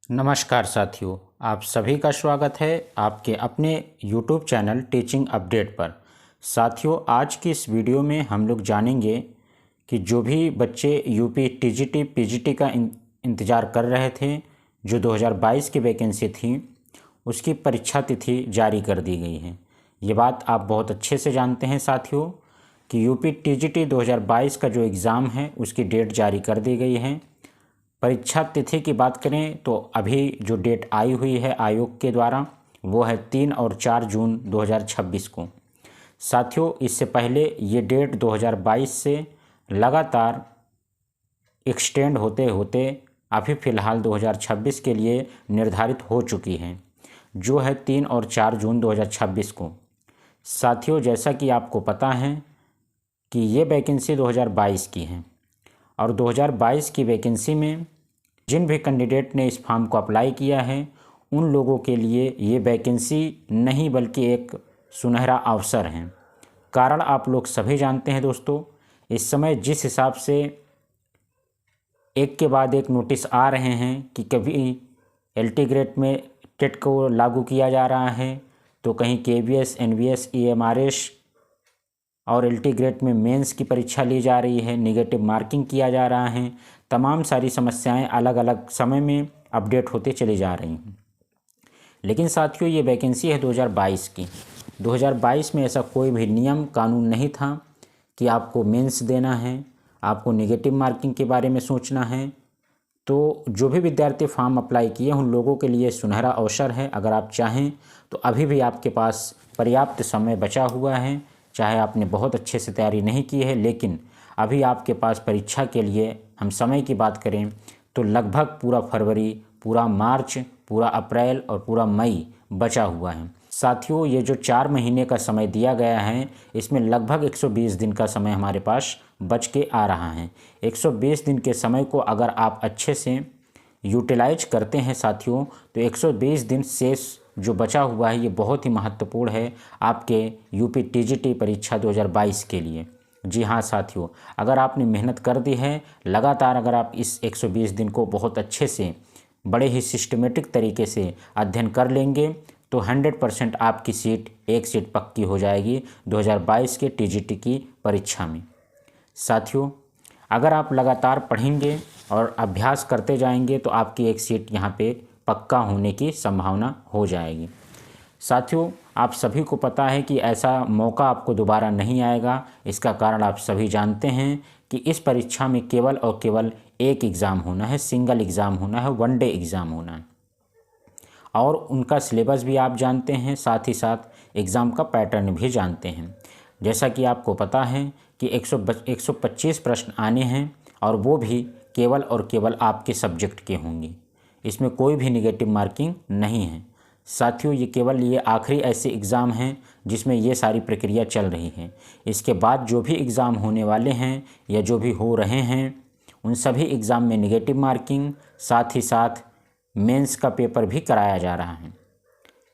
नमस्कार साथियों, आप सभी का स्वागत है आपके अपने YouTube चैनल टीचिंग अपडेट पर। साथियों, आज की इस वीडियो में हम लोग जानेंगे कि जो भी बच्चे यूपी टीजीटी पीजीटी का इंतज़ार कर रहे थे, जो 2022 की वैकेंसी थी, उसकी परीक्षा तिथि जारी कर दी गई है। ये बात आप बहुत अच्छे से जानते हैं साथियों कि यूपी टीजीटी 2022 का जो एग्ज़ाम है उसकी डेट जारी कर दी गई है। परीक्षा तिथि की बात करें तो अभी जो डेट आई हुई है आयोग के द्वारा वो है 3 और 4 जून 2026 को। साथियों, इससे पहले ये डेट 2022 से लगातार एक्सटेंड होते होते अभी फ़िलहाल 2026 के लिए निर्धारित हो चुकी है, जो है 3 और 4 जून 2026 को। साथियों, जैसा कि आपको पता है कि ये वैकेंसी 2022 की है और 2022 की वैकेंसी में जिन भी कैंडिडेट ने इस फॉर्म को अप्लाई किया है उन लोगों के लिए ये वैकेंसी नहीं बल्कि एक सुनहरा अवसर है। कारण आप लोग सभी जानते हैं दोस्तों, इस समय जिस हिसाब से एक के बाद एक नोटिस आ रहे हैं कि कभी एलटी ग्रेड में टेट को लागू किया जा रहा है, तो कहीं केवीएस, एनवीएस, ईएमआरएस और एलटी ग्रेड में मेंस की परीक्षा ली जा रही है, नेगेटिव मार्किंग किया जा रहा है। तमाम सारी समस्याएं अलग अलग समय में अपडेट होते चली जा रही हैं। लेकिन साथियों, ये वैकेंसी है 2022 की। 2022 में ऐसा कोई भी नियम कानून नहीं था कि आपको मेंस देना है, आपको नेगेटिव मार्किंग के बारे में सोचना है। तो जो भी विद्यार्थी फॉर्म अप्लाई किए उन लोगों के लिए सुनहरा अवसर है। अगर आप चाहें तो अभी भी आपके पास पर्याप्त समय बचा हुआ है। चाहे आपने बहुत अच्छे से तैयारी नहीं की है, लेकिन अभी आपके पास परीक्षा के लिए हम समय की बात करें तो लगभग पूरा फरवरी, पूरा मार्च, पूरा अप्रैल और पूरा मई बचा हुआ है। साथियों, ये जो 4 महीने का समय दिया गया है इसमें लगभग 120 दिन का समय हमारे पास बच के आ रहा है। 120 दिन के समय को अगर आप अच्छे से यूटिलाइज करते हैं साथियों, तो 120 दिन शेष जो बचा हुआ है ये बहुत ही महत्वपूर्ण है आपके यूपी टीजीटी परीक्षा 2022 के लिए। जी हाँ साथियों, अगर आपने मेहनत कर दी है लगातार, अगर आप इस 120 दिन को बहुत अच्छे से बड़े ही सिस्टमेटिक तरीके से अध्ययन कर लेंगे तो 100% आपकी सीट, एक सीट पक्की हो जाएगी 2022 के टीजीटी की परीक्षा में। साथियों, अगर आप लगातार पढ़ेंगे और अभ्यास करते जाएंगे तो आपकी एक सीट यहाँ पे पक्का होने की संभावना हो जाएगी। साथियों, आप सभी को पता है कि ऐसा मौका आपको दोबारा नहीं आएगा। इसका कारण आप सभी जानते हैं कि इस परीक्षा में केवल और केवल एक एग्ज़ाम होना है, सिंगल एग्ज़ाम होना है, वन डे एग्ज़ाम होना है और उनका सिलेबस भी आप जानते हैं, साथ ही साथ एग्ज़ाम का पैटर्न भी जानते हैं। जैसा कि आपको पता है कि 125 प्रश्न आने हैं और वो भी केवल और केवल आपके सब्जेक्ट के होंगे। इसमें कोई भी नेगेटिव मार्किंग नहीं है। साथियों, ये केवल ये आखिरी ऐसे एग्ज़ाम हैं जिसमें ये सारी प्रक्रिया चल रही है। इसके बाद जो भी एग्ज़ाम होने वाले हैं या जो भी हो रहे हैं उन सभी एग्ज़ाम में नेगेटिव मार्किंग, साथ ही साथ मेंस का पेपर भी कराया जा रहा है।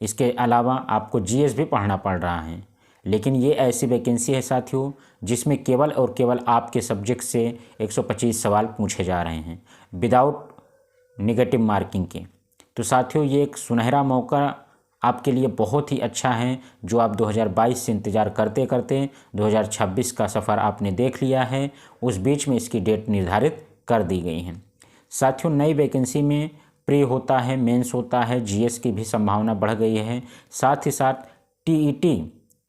इसके अलावा आपको जीएस भी पढ़ना पड़ रहा है। लेकिन ये ऐसी वैकेंसी है साथियों जिसमें केवल और केवल आपके सब्जेक्ट से 125 सवाल पूछे जा रहे हैं विदाउट नेगेटिव मार्किंग के। तो साथियों, ये एक सुनहरा मौका आपके लिए बहुत ही अच्छा है जो आप 2022 से इंतज़ार करते करते 2026 का सफ़र आपने देख लिया है। उस बीच में इसकी डेट निर्धारित कर दी गई है। साथियों, नई वैकेंसी में प्री होता है, मेंस होता है, जीएस की भी संभावना बढ़ गई है। साथ ही साथ टीईटी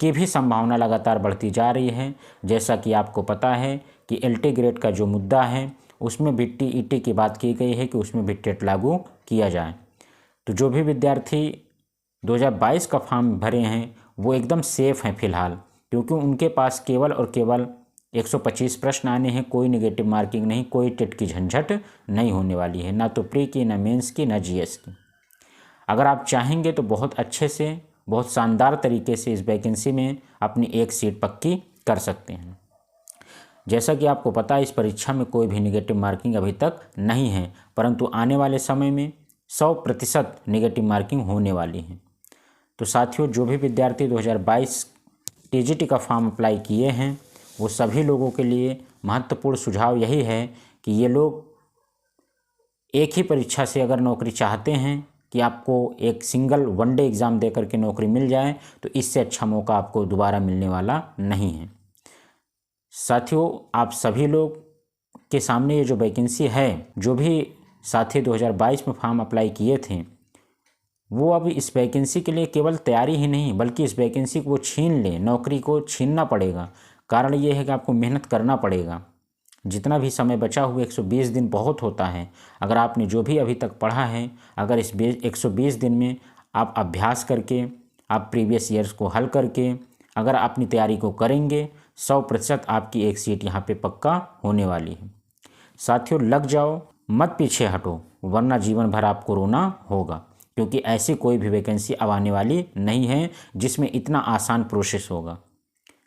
की भी संभावना लगातार बढ़ती जा रही है। जैसा कि आपको पता है कि एलटी ग्रेड का जो मुद्दा है उसमें भी टीईटी की बात की गई है कि उसमें भी टेट लागू किया जाए। तो जो भी विद्यार्थी 2022 का फॉर्म भरे हैं वो एकदम सेफ़ हैं फ़िलहाल, क्योंकि उनके पास केवल और केवल 125 प्रश्न आने हैं। कोई नेगेटिव मार्किंग नहीं, कोई टेट की झंझट नहीं होने वाली है, ना तो प्री की, ना मेंस की, ना जीएस की। अगर आप चाहेंगे तो बहुत अच्छे से, बहुत शानदार तरीके से इस वैकेंसी में अपनी एक सीट पक्की कर सकते हैं। जैसा कि आपको पता है इस परीक्षा में कोई भी नेगेटिव मार्किंग अभी तक नहीं है, परंतु आने वाले समय में 100% नेगेटिव मार्किंग होने वाली है। तो साथियों, जो भी विद्यार्थी 2022 टीजीटी का फॉर्म अप्लाई किए हैं वो सभी लोगों के लिए महत्वपूर्ण सुझाव यही है कि ये लोग एक ही परीक्षा से अगर नौकरी चाहते हैं कि आपको एक सिंगल वनडे एग्ज़ाम दे करके नौकरी मिल जाए, तो इससे अच्छा मौका आपको दोबारा मिलने वाला नहीं है। साथियों, आप सभी लोग के सामने ये जो वैकेंसी है, जो भी साथी 2022 में फॉर्म अप्लाई किए थे, वो अब इस वैकेंसी के लिए केवल तैयारी ही नहीं बल्कि इस वैकेंसी को वो छीन लें, नौकरी को छीनना पड़ेगा। कारण ये है कि आपको मेहनत करना पड़ेगा। जितना भी समय बचा हुआ 120 दिन बहुत होता है। अगर आपने जो भी अभी तक पढ़ा है, अगर इस 120 दिन में आप अभ्यास करके, आप प्रीवियस ईयर्स को हल करके अगर अपनी तैयारी को करेंगे, 100% आपकी एक सीट यहाँ पे पक्का होने वाली है। साथियों, लग जाओ, मत पीछे हटो, वरना जीवन भर आपको रोना होगा, क्योंकि ऐसी कोई भी वैकेंसी अब आने वाली नहीं है जिसमें इतना आसान प्रोसेस होगा।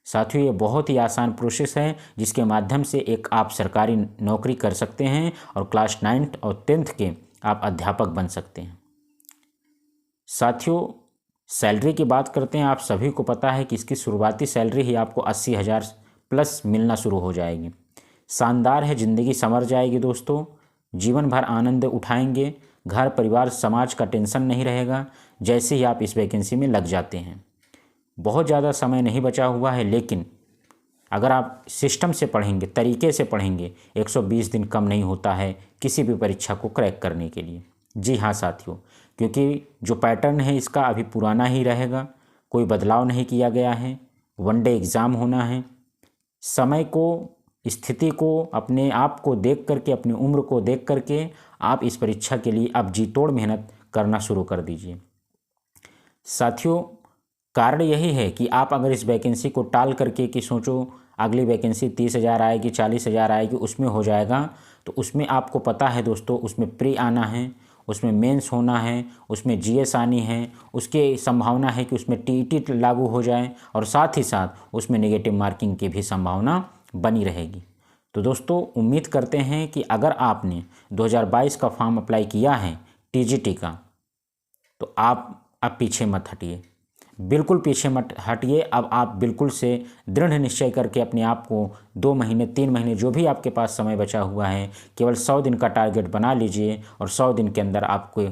साथियों, ये बहुत ही आसान प्रोसेस है जिसके माध्यम से एक आप सरकारी नौकरी कर सकते हैं और क्लास 9th और 10th के आप अध्यापक बन सकते हैं। साथियों, सैलरी की बात करते हैं। आप सभी को पता है कि इसकी शुरुआती सैलरी ही आपको 80,000 प्लस मिलना शुरू हो जाएगी। शानदार है, ज़िंदगी संवर जाएगी दोस्तों। जीवन भर आनंद उठाएंगे, घर परिवार समाज का टेंशन नहीं रहेगा जैसे ही आप इस वैकेंसी में लग जाते हैं। बहुत ज़्यादा समय नहीं बचा हुआ है, लेकिन अगर आप सिस्टम से पढ़ेंगे, तरीके से पढ़ेंगे, 120 दिन कम नहीं होता है किसी भी परीक्षा को क्रैक करने के लिए। जी हाँ साथियों, क्योंकि जो पैटर्न है इसका अभी पुराना ही रहेगा, कोई बदलाव नहीं किया गया है। वनडे एग्ज़ाम होना है। समय को, स्थिति को, अपने आप को देख करके, अपनी उम्र को देख करके आप इस परीक्षा के लिए अब जी तोड़ मेहनत करना शुरू कर दीजिए। साथियों, कारण यही है कि आप अगर इस वैकेंसी को टाल करके कि सोचो अगली वैकेंसी 30,000 आएगी, 40,000 आएगी, उसमें हो जाएगा, तो उसमें आपको पता है दोस्तों, उसमें प्री आना है, उसमें मेंस होना है, उसमें जीएस आनी है, उसकी संभावना है कि उसमें टीईटी लागू हो जाए और साथ ही साथ उसमें नेगेटिव मार्किंग की भी संभावना बनी रहेगी। तो दोस्तों, उम्मीद करते हैं कि अगर आपने 2022 का फॉर्म अप्लाई किया है टीजीटी का, तो आप अब पीछे मत हटिए, बिल्कुल पीछे मत हटिए। अब आप बिल्कुल से दृढ़ निश्चय करके अपने आप को 2 महीने 3 महीने जो भी आपके पास समय बचा हुआ है, केवल 100 दिन का टारगेट बना लीजिए और 100 दिन के अंदर आपको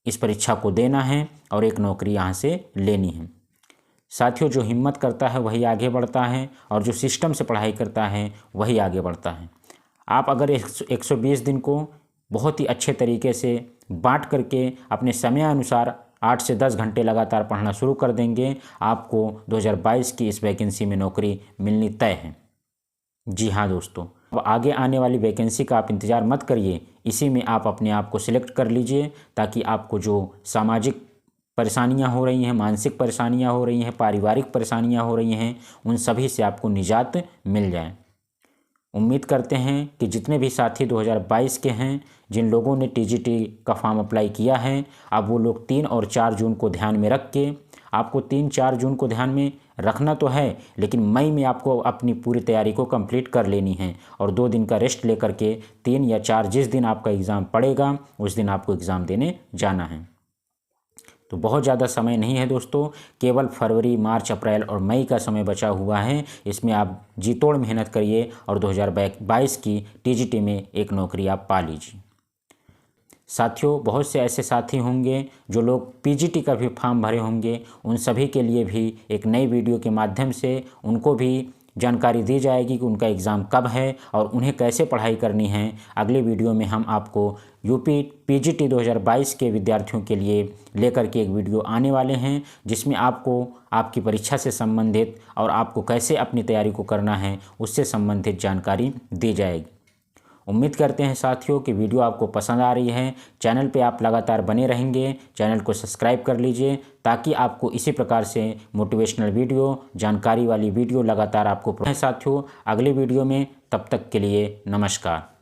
इस परीक्षा को देना है और एक नौकरी यहाँ से लेनी है। साथियों, जो हिम्मत करता है वही आगे बढ़ता है और जो सिस्टम से पढ़ाई करता है वही आगे बढ़ता है। आप अगर 120 दिन को बहुत ही अच्छे तरीके से बांट करके अपने समय अनुसार 8 से 10 घंटे लगातार पढ़ना शुरू कर देंगे, आपको 2022 की इस वैकेंसी में नौकरी मिलनी तय है। जी हाँ दोस्तों, अब आगे आने वाली वैकेंसी का आप इंतज़ार मत करिए, इसी में आप अपने आप को सिलेक्ट कर लीजिए, ताकि आपको जो सामाजिक परेशानियां हो रही हैं, मानसिक परेशानियां हो रही हैं, पारिवारिक परेशानियां हो रही हैं, उन सभी से आपको निजात मिल जाए। उम्मीद करते हैं कि जितने भी साथी 2022 के हैं, जिन लोगों ने टीजीटी का फॉर्म अप्लाई किया है, अब वो लोग 3 और 4 जून को ध्यान में रख के, आपको 3-4 जून को ध्यान में रखना तो है, लेकिन मई में आपको अपनी पूरी तैयारी को कंप्लीट कर लेनी है और 2 दिन का रेस्ट लेकर के 3 या 4 जिस दिन आपका एग्ज़ाम पड़ेगा उस दिन आपको एग्ज़ाम देने जाना है। तो बहुत ज़्यादा समय नहीं है दोस्तों, केवल फरवरी, मार्च, अप्रैल और मई का समय बचा हुआ है। इसमें आप जी तोड़ मेहनत करिए और 2022 की टीजीटी में एक नौकरी आप पा लीजिए। साथियों, बहुत से ऐसे साथी होंगे जो लोग पीजीटी का भी फॉर्म भरे होंगे, उन सभी के लिए भी एक नई वीडियो के माध्यम से उनको भी जानकारी दी जाएगी कि उनका एग्ज़ाम कब है और उन्हें कैसे पढ़ाई करनी है। अगले वीडियो में हम आपको यूपी पीजीटी 2022 के विद्यार्थियों के लिए लेकर के एक वीडियो आने वाले हैं, जिसमें आपको आपकी परीक्षा से संबंधित और आपको कैसे अपनी तैयारी को करना है उससे संबंधित जानकारी दी जाएगी। उम्मीद करते हैं साथियों कि वीडियो आपको पसंद आ रही है। चैनल पे आप लगातार बने रहेंगे, चैनल को सब्सक्राइब कर लीजिए ताकि आपको इसी प्रकार से मोटिवेशनल वीडियो, जानकारी वाली वीडियो लगातार आपको साथियों अगले वीडियो में। तब तक के लिए नमस्कार।